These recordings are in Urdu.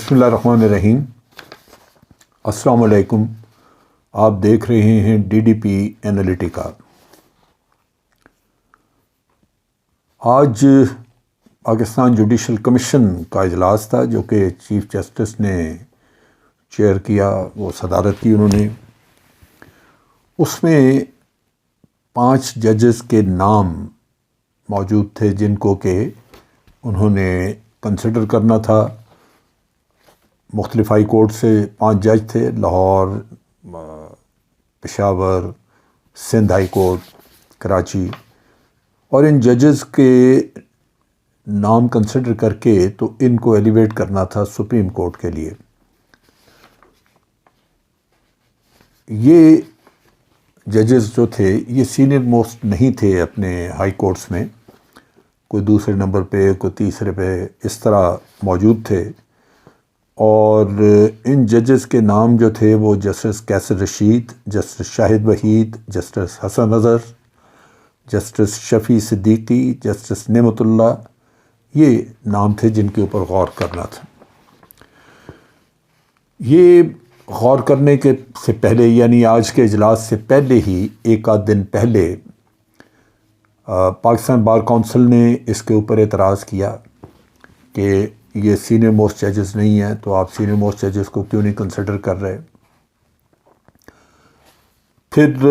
بسم اللہ الرحمن الرحیم۔ السلام علیکم۔ آپ دیکھ رہے ہیں ڈی ڈی پی انالیٹیکا۔ آج پاکستان جوڈیشل کمیشن کا اجلاس تھا جو کہ چیف جسٹس نے چیئر کیا، وہ صدارت کی انہوں نے۔ اس میں 5 ججز کے نام موجود تھے جن کو کہ انہوں نے کنسیڈر کرنا تھا۔ مختلف ہائی کورٹ سے 5 جج تھے، لاہور، پشاور، سندھ ہائی کورٹ، کراچی، اور ان ججز کے نام کنسیڈر کر کے تو ان کو ایلیویٹ کرنا تھا سپریم کورٹ کے لیے۔ یہ ججز جو تھے یہ سینئر موسٹ نہیں تھے اپنے ہائی کورٹس میں، کوئی دوسرے نمبر پہ، کوئی تیسرے پہ، اس طرح موجود تھے۔ اور ان ججز کے نام جو تھے وہ جسٹس کیسر رشید، جسٹس شاہد وحید، جسٹس حسن اظہر، جسٹس شفیع صدیقی، جسٹس نعمت اللہ، یہ نام تھے جن کے اوپر غور کرنا تھا۔ یہ غور کرنے کے سے پہلے، یعنی آج کے اجلاس سے پہلے ہی ایک آدھ دن پہلے پاکستان بار کونسل نے اس کے اوپر اعتراض کیا کہ یہ سینئر موسٹ ججز نہیں ہیں، تو آپ سینئر موسٹ ججز کو کیوں نہیں کنسیڈر کر رہے۔ پھر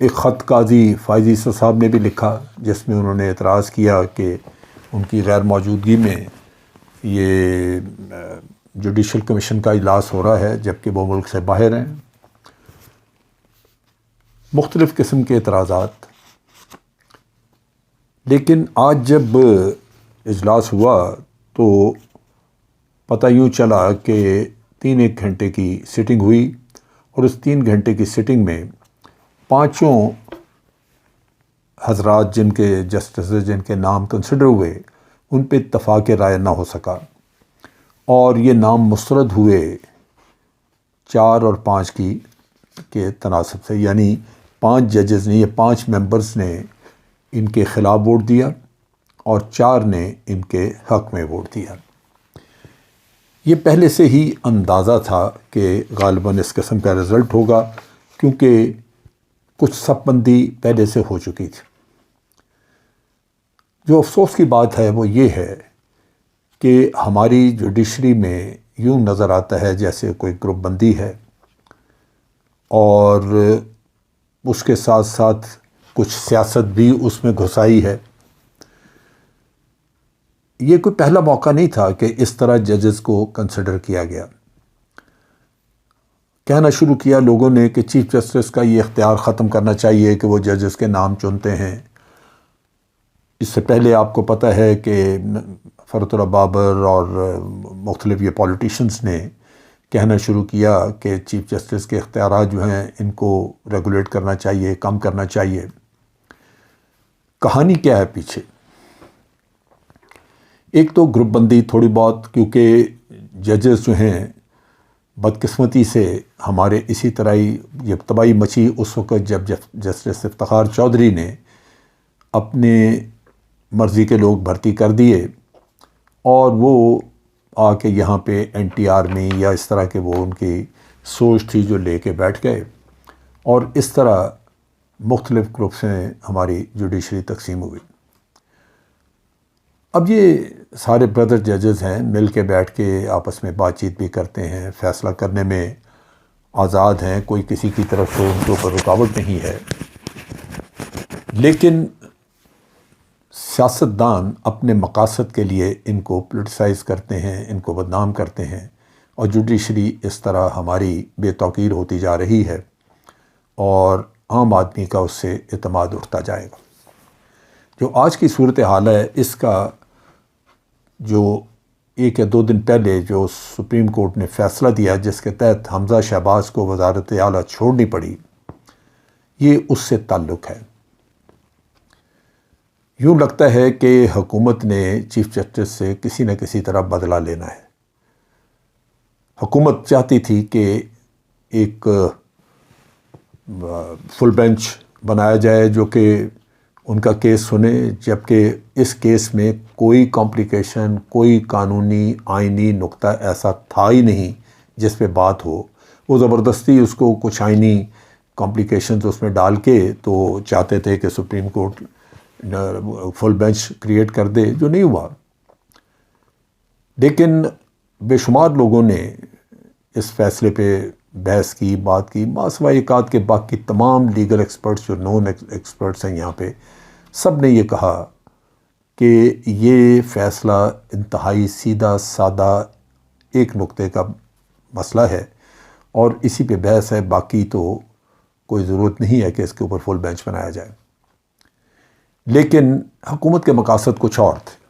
ایک خط قاضی فائز عیسیٰ صاحب نے بھی لکھا جس میں انہوں نے اعتراض کیا کہ ان کی غیر موجودگی میں یہ جوڈیشل کمیشن کا اجلاس ہو رہا ہے جبکہ وہ ملک سے باہر ہیں۔ مختلف قسم کے اعتراضات۔ لیکن آج جب اجلاس ہوا تو پتہ یوں چلا کہ 3 گھنٹے کی سٹنگ ہوئی، اور اس 3 گھنٹے کی سٹنگ میں 5 حضرات جن کے جسٹسز جن کے نام کنسیڈر ہوئے ان پہ اتفاق رائے نہ ہو سکا، اور یہ نام مسترد ہوئے 4 اور 5 کے تناسب سے، یعنی 5 ججز نے، یہ 5 ممبرز نے ان کے خلاف ووٹ دیا اور 4 نے ان کے حق میں ووٹ دیا۔ یہ پہلے سے ہی اندازہ تھا کہ غالباً اس قسم کا رزلٹ ہوگا، کیونکہ کچھ صف بندی پہلے سے ہو چکی تھی۔ جو افسوس کی بات ہے وہ یہ ہے کہ ہماری جوڈیشری میں یوں نظر آتا ہے جیسے کوئی گروپ بندی ہے، اور اس کے ساتھ ساتھ کچھ سیاست بھی اس میں گھسائی ہے۔ یہ کوئی پہلا موقع نہیں تھا کہ اس طرح ججز کو کنسیڈر کیا گیا۔ کہنا شروع کیا لوگوں نے کہ چیف جسٹس کا یہ اختیار ختم کرنا چاہیے کہ وہ ججز کے نام چنتے ہیں۔ اس سے پہلے آپ کو پتہ ہے کہ فرت اللہ بابر اور مختلف یہ پولیٹیشنز نے کہنا شروع کیا کہ چیف جسٹس کے اختیارات جو ہیں ان کو ریگولیٹ کرنا چاہیے، کم کرنا چاہیے۔ کہانی کیا ہے پیچھے؟ ایک تو گروپ بندی تھوڑی بہت، کیونکہ ججز جو ہیں بدقسمتی سے ہمارے اسی طرح ہی یہ تباہی مچی اس وقت جب جسٹس افتخار چودھری نے اپنے مرضی کے لوگ بھرتی کر دیے، اور وہ آ کے یہاں پہ این ٹی آرمی یا اس طرح کے وہ ان کی سوچ تھی جو لے کے بیٹھ گئے، اور اس طرح مختلف گروپس میں ہماری جوڈیشری تقسیم ہوئی۔ اب یہ سارے بردر ججز ہیں، مل کے بیٹھ کے آپس میں بات چیت بھی کرتے ہیں، فیصلہ کرنے میں آزاد ہیں، کوئی کسی کی طرف سے ان کے اوپر رکاوٹ نہیں ہے۔ لیکن سیاستدان اپنے مقاصد کے لیے ان کو پولیٹیسائز کرتے ہیں، ان کو بدنام کرتے ہیں، اور جوڈیشری اس طرح ہماری بے توقیر ہوتی جا رہی ہے، اور عام آدمی کا اس سے اعتماد اٹھتا جائے گا۔ جو آج کی صورتحال ہے اس کا جو 1 یا 2 دن پہلے جو سپریم کورٹ نے فیصلہ دیا جس کے تحت حمزہ شہباز کو وزارت اعلیٰ چھوڑنی پڑی، یہ اس سے تعلق ہے۔ یوں لگتا ہے کہ حکومت نے چیف جسٹس سے کسی نہ کسی طرح بدلہ لینا ہے۔ حکومت چاہتی تھی کہ ایک فل بینچ بنایا جائے جو کہ ان کا کیس سنے، جبکہ اس کیس میں کوئی کمپلیکیشن، کوئی قانونی آئینی نقطہ ایسا تھا ہی نہیں جس پہ بات ہو۔ وہ زبردستی اس کو کچھ آئینی کمپلیکیشنز اس میں ڈال کے تو چاہتے تھے کہ supreme court full bench create کر دے، جو نہیں ہوا۔ لیکن بے شمار لوگوں نے اس فیصلے پہ بحث کی، بات کی، سوائے ایک آدھ کے باقی تمام لیگل ایکسپرٹس جو نون ایکسپرٹس ہیں یہاں پہ، سب نے یہ کہا کہ یہ فیصلہ انتہائی سیدھا سادہ ایک نقطے کا مسئلہ ہے اور اسی پہ بحث ہے، باقی تو کوئی ضرورت نہیں ہے کہ اس کے اوپر فل بینچ بنایا جائے۔ لیکن حکومت کے مقاصد کچھ اور تھے۔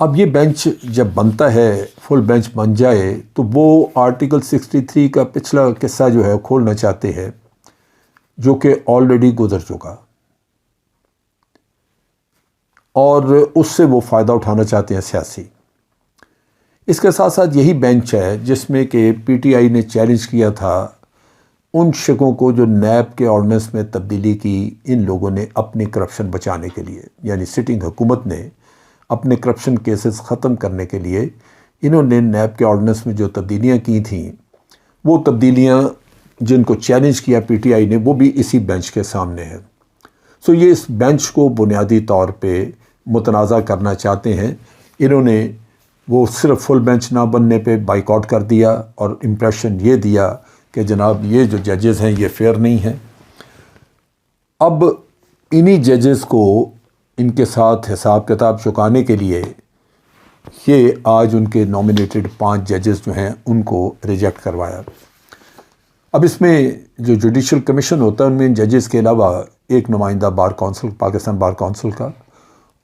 اب یہ بینچ جب بنتا ہے، فل بینچ بن جائے، تو وہ آرٹیکل 63 کا پچھلا قصہ جو ہے کھولنا چاہتے ہیں، جو کہ آلریڈی گزر چکا، اور اس سے وہ فائدہ اٹھانا چاہتے ہیں سیاسی۔ اس کے ساتھ ساتھ یہی بینچ ہے جس میں کہ پی ٹی آئی نے چیلنج کیا تھا ان شکوں کو جو نیب کے آرڈیننس میں تبدیلی کی ان لوگوں نے اپنی کرپشن بچانے کے لیے، یعنی سٹنگ حکومت نے اپنے کرپشن کیسز ختم کرنے کے لیے انہوں نے نیب کے آرڈیننس میں جو تبدیلیاں کی تھیں، وہ تبدیلیاں جن کو چیلنج کیا پی ٹی آئی نے، وہ بھی اسی بینچ کے سامنے ہیں۔ سو یہ اس بینچ کو بنیادی طور پہ متنازع کرنا چاہتے ہیں۔ انہوں نے وہ صرف فل بینچ نہ بننے پہ بائیکاٹ کر دیا اور امپریشن یہ دیا کہ جناب یہ جو ججز ہیں یہ فیئر نہیں ہیں۔ اب انہی ججز کو ان کے ساتھ حساب کتاب چکانے کے لیے یہ آج ان کے نامینیٹڈ 5 ججز جو ہیں ان کو ریجیکٹ کروایا۔ اب اس میں جو جوڈیشل کمیشن ہوتا ہے ان میں ان ججز کے علاوہ ایک نمائندہ bar council, Pakistan bar council کا،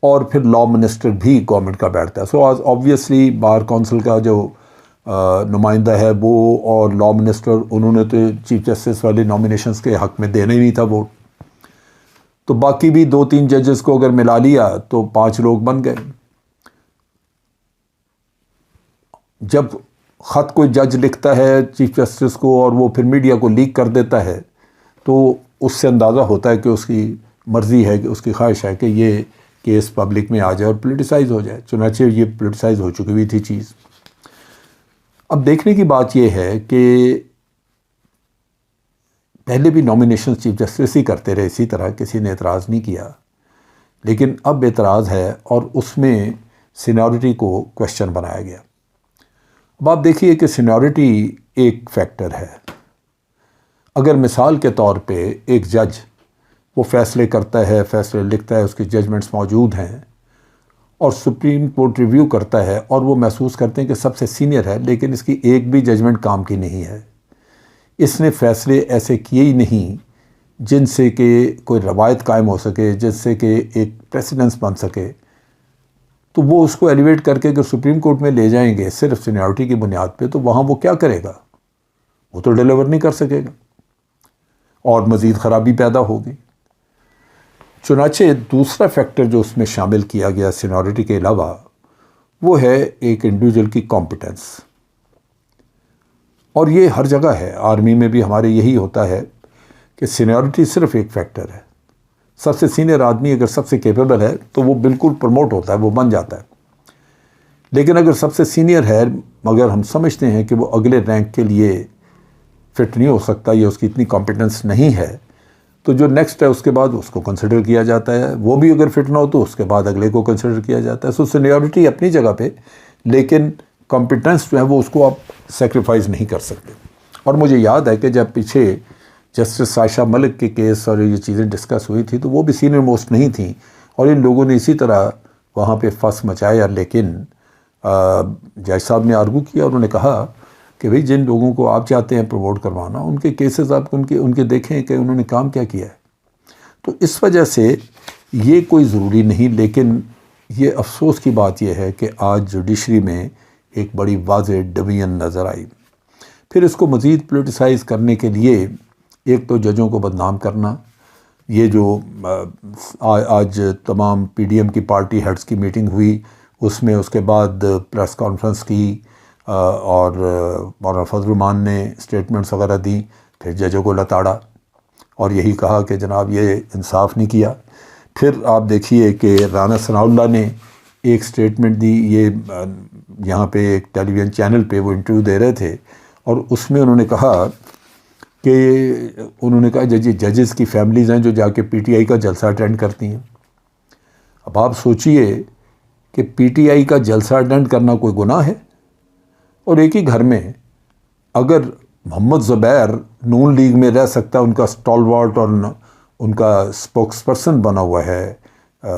اور پھر لا منسٹر بھی گورنمنٹ کا بیٹھتا ہے۔ سو آبویسلی بار کونسل کا جو نمائندہ ہے وہ اور لا منسٹر، انہوں نے تو چیف جسٹس والے نامینیشنز کے حق میں دینا ہی نہیں تھا ووٹ، تو باقی بھی 2-3 ججز کو اگر ملا لیا تو 5 لوگ بن گئے۔ جب خط کوئی جج لکھتا ہے چیف جسٹس کو اور وہ پھر میڈیا کو لیک کر دیتا ہے تو اس سے اندازہ ہوتا ہے کہ اس کی مرضی ہے، کہ اس کی خواہش ہے کہ یہ کیس پبلک میں آ جائے اور پولیٹیسائز ہو جائے۔ چنانچہ یہ پولیٹیسائز ہو چکی ہوئی تھی چیز۔ اب دیکھنے کی بات یہ ہے کہ پہلے بھی نامینیشن چیف جسٹس ہی کرتے رہے اسی طرح، کسی نے اعتراض نہیں کیا، لیکن اب اعتراض ہے اور اس میں سینیورٹی کو کوشچن بنایا گیا۔ اب آپ دیکھیے کہ سینیورٹی ایک فیکٹر ہے۔ اگر مثال کے طور پہ ایک جج وہ فیصلے کرتا ہے، فیصلے لکھتا ہے، اس کی ججمنٹس موجود ہیں اور سپریم کورٹ ریویو کرتا ہے اور وہ محسوس کرتے ہیں کہ سب سے سینئر ہے لیکن اس کی ایک بھی ججمنٹ کام کی نہیں ہے، اس نے فیصلے ایسے کیے ہی نہیں جن سے کہ کوئی روایت قائم ہو سکے، جس سے کہ ایک پریسیڈنس بن سکے، تو وہ اس کو ایلیویٹ کر کے اگر سپریم کورٹ میں لے جائیں گے صرف سینیورٹی کی بنیاد پہ، تو وہاں وہ کیا کرے گا؟ وہ تو ڈیلیور نہیں کر سکے گا اور مزید خرابی پیدا ہوگی۔ چنانچہ دوسرا فیکٹر جو اس میں شامل کیا گیا سینیورٹی کے علاوہ، وہ ہے ایک انڈیویجول کی کمپیٹنس، اور یہ ہر جگہ ہے۔ آرمی میں بھی ہمارے یہی ہوتا ہے کہ سینیورٹی صرف ایک فیکٹر ہے۔ سب سے سینئر آدمی اگر سب سے کیپیبل ہے تو وہ بالکل پروموٹ ہوتا ہے، وہ بن جاتا ہے، لیکن اگر سب سے سینئر ہے مگر ہم سمجھتے ہیں کہ وہ اگلے رینک کے لیے فٹ نہیں ہو سکتا یا اس کی اتنی کمپیٹنس نہیں ہے، تو جو نیکسٹ ہے اس کے بعد اس کو کنسیڈر کیا جاتا ہے، وہ بھی اگر فٹ نہ ہو تو اس کے بعد اگلے کو کنسیڈر کیا جاتا ہے۔ سو سینیورٹی اپنی جگہ پہ، لیکن کمپیٹنس جو ہے وہ اس کو آپ سیکریفائز نہیں کر سکتے۔ اور مجھے یاد ہے کہ جب پیچھے جسٹس عائشہ ملک کے کیس اور یہ چیزیں ڈسکس ہوئی تھی تو وہ بھی سینئر موسٹ نہیں تھیں اور ان لوگوں نے اسی طرح وہاں پہ فس مچایا، لیکن جج صاحب نے آرگو کیا، انہوں نے کہا کہ بھئی جن لوگوں کو آپ چاہتے ہیں پروموٹ کروانا، ان کے کیسز آپ ان کے دیکھیں کہ انہوں نے کام کیا کیا ہے۔ تو اس وجہ سے یہ کوئی ضروری نہیں، لیکن یہ افسوس کی بات یہ ہے کہ آج جوڈیشری میں ایک بڑی واضح ڈویژن نظر آئی۔ پھر اس کو مزید پولیٹیسائز کرنے کے لیے ایک تو ججوں کو بدنام کرنا، یہ جو آج تمام پی ڈی ایم کی پارٹی ہیڈز کی میٹنگ ہوئی، اس میں اس کے بعد پریس کانفرنس کی اور مولانا فضل الرحمان نے اسٹیٹمنٹس وغیرہ دیں، پھر ججوں کو لتاڑا اور یہی کہا کہ جناب یہ انصاف نہیں کیا۔ پھر آپ دیکھیے کہ رانا ثناء اللہ نے ایک سٹیٹمنٹ دی، یہ یہاں پہ ایک ٹیلی ویژن چینل پہ وہ انٹرویو دے رہے تھے، اور اس میں انہوں نے کہا ججز کی فیملیز ہیں جو جا کے پی ٹی آئی کا جلسہ اٹینڈ کرتی ہیں۔ اب آپ سوچئے کہ پی ٹی آئی کا جلسہ اٹینڈ کرنا کوئی گناہ ہے؟ اور ایک ہی گھر میں اگر محمد زبیر نون لیگ میں رہ سکتا ہے، ان کا سٹالورٹ اور ان کا اسپوکس پرسن بنا ہوا ہے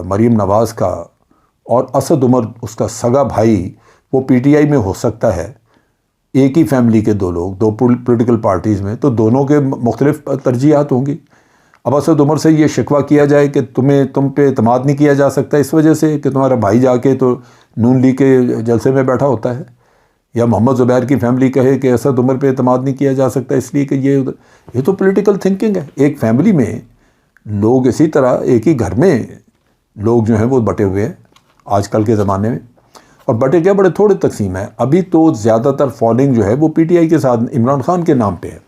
مریم نواز کا، اور اسد عمر اس کا سگا بھائی وہ پی ٹی آئی میں ہو سکتا ہے، ایک ہی فیملی کے دو لوگ، دو پولیٹیکل پارٹیز میں، تو دونوں کے مختلف ترجیحات ہوں گی۔ اب اسد عمر سے یہ شکوہ کیا جائے کہ تم پہ اعتماد نہیں کیا جا سکتا اس وجہ سے کہ تمہارا بھائی جا کے تو نون لیگ کے جلسے میں بیٹھا ہوتا ہے، یا محمد زبیر کی فیملی کہے کہ اسد عمر پہ اعتماد نہیں کیا جا سکتا اس لیے کہ یہ تو پولیٹیکل تھنکنگ ہے۔ ایک فیملی میں لوگ اسی طرح ایک ہی گھر میں لوگ جو ہیں وہ بٹے ہوئے ہیں آج کل کے زمانے میں، اور بٹے کیا بڑے تھوڑے تقسیم ہیں۔ ابھی تو زیادہ تر فالوئنگ جو ہے وہ پی ٹی آئی کے ساتھ عمران خان کے نام پہ ہے۔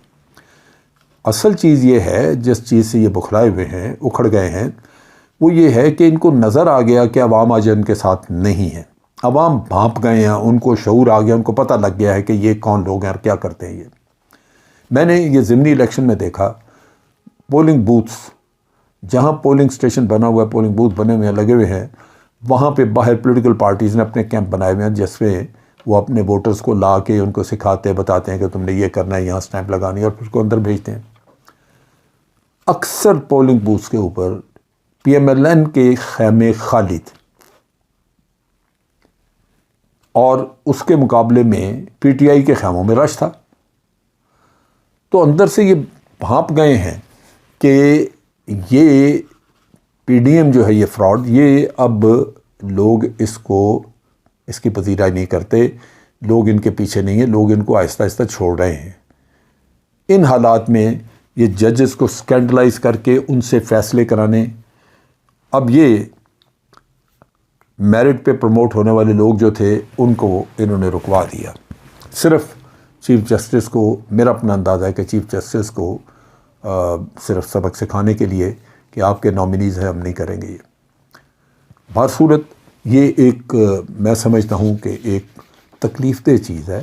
اصل چیز یہ ہے، جس چیز سے یہ بکھلائے ہوئے ہیں، اکھڑ گئے ہیں، وہ یہ ہے کہ ان کو نظر آ گیا کہ عوام آج ان کے ساتھ نہیں ہے، عوام بھانپ گئے ہیں، ان کو شعور آ گیا، ان کو پتہ لگ گیا ہے کہ یہ کون لوگ ہیں اور کیا کرتے ہیں یہ۔ میں نے یہ ضمنی الیکشن میں دیکھا، پولنگ بوتھس جہاں پولنگ سٹیشن بنا ہوا ہے، پولنگ بوتھ بنے ہوئے ہیں، لگے ہوئے ہیں، وہاں پہ باہر پولیٹیکل پارٹیز نے اپنے کیمپ بنائے ہوئے ہیں، جس میں وہ اپنے ووٹرز کو لا کے ان کو سکھاتے بتاتے ہیں کہ تم نے یہ کرنا ہے، یہاں سٹیمپ لگانی ہے، اور پھر اس کو اندر بھیجتے ہیں۔ اکثر پولنگ بوتھس کے اوپر پی ایم ایل این کے خیمے خالی تھے، اور اس کے مقابلے میں پی ٹی آئی کے خیموں میں رش تھا۔ تو اندر سے یہ بھانپ گئے ہیں کہ یہ پی ڈی ایم جو ہے یہ فراڈ، یہ اب لوگ اس کی پذیرائی نہیں کرتے، لوگ ان کے پیچھے نہیں ہیں، لوگ ان کو آہستہ آہستہ چھوڑ رہے ہیں۔ ان حالات میں یہ ججز کو اسکینڈلائز کر کے ان سے فیصلے کرانے، اب یہ میرٹ پہ پروموٹ ہونے والے لوگ جو تھے ان کو انہوں نے رکوا دیا۔ صرف چیف جسٹس کو، میرا اپنا اندازہ ہے کہ چیف جسٹس کو صرف سبق سکھانے کے لیے کہ آپ کے نامینیز ہیں، ہم نہیں کریں گے یہ۔ بہرصورت یہ ایک میں سمجھتا ہوں کہ ایک تکلیف دہ چیز ہے۔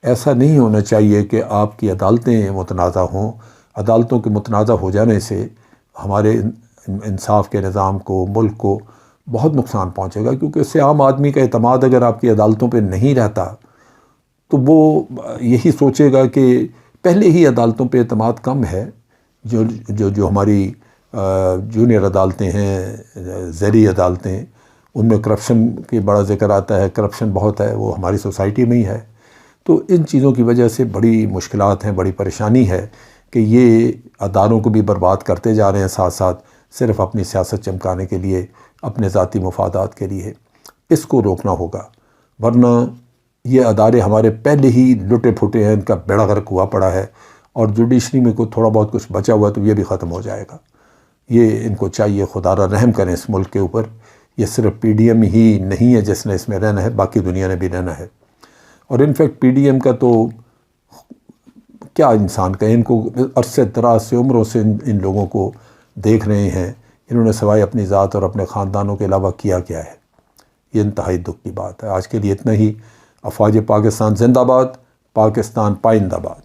ایسا نہیں ہونا چاہیے کہ آپ کی عدالتیں متنازع ہوں۔ عدالتوں کے متنازع ہو جانے سے ہمارے انصاف کے نظام کو، ملک کو بہت نقصان پہنچے گا، کیونکہ اس سے عام آدمی کا اعتماد اگر آپ کی عدالتوں پہ نہیں رہتا تو وہ یہی سوچے گا کہ پہلے ہی عدالتوں پہ اعتماد کم ہے، جو ہماری جونیئر عدالتیں ہیں، ذیلی عدالتیں، ان میں کرپشن کی بڑا ذکر آتا ہے، کرپشن بہت ہے، وہ ہماری سوسائٹی میں ہی ہے۔ تو ان چیزوں کی وجہ سے بڑی مشکلات ہیں، بڑی پریشانی ہے کہ یہ اداروں کو بھی برباد کرتے جا رہے ہیں، ساتھ ساتھ صرف اپنی سیاست چمکانے کے لیے، اپنے ذاتی مفادات کے لیے۔ اس کو روکنا ہوگا، ورنہ یہ ادارے ہمارے پہلے ہی لٹے پھٹے ہیں، ان کا بیڑا غرق ہوا پڑا ہے، اور جوڈیشری میں کوئی تھوڑا بہت کچھ بچا ہوا ہے تو یہ بھی ختم ہو جائے گا۔ یہ ان کو چاہیے خدا را رحم کریں اس ملک کے اوپر۔ یہ صرف پی ڈی ایم ہی نہیں ہے جس نے اس میں رہنا ہے، باقی دنیا نے بھی رہنا ہے۔ اور انفیکٹ پی ڈی ایم کا تو کیا انسان کہیں، ان کو عرصے دراز سے، عمروں سے ان لوگوں کو دیکھ رہے ہیں، انہوں نے سوائے اپنی ذات اور اپنے خاندانوں کے علاوہ کیا ہے۔ یہ انتہائی دکھ کی بات ہے۔ آج کے لیے اتنا ہی۔ افواج پاکستان زندہ باد، پاکستان پائندہ باد۔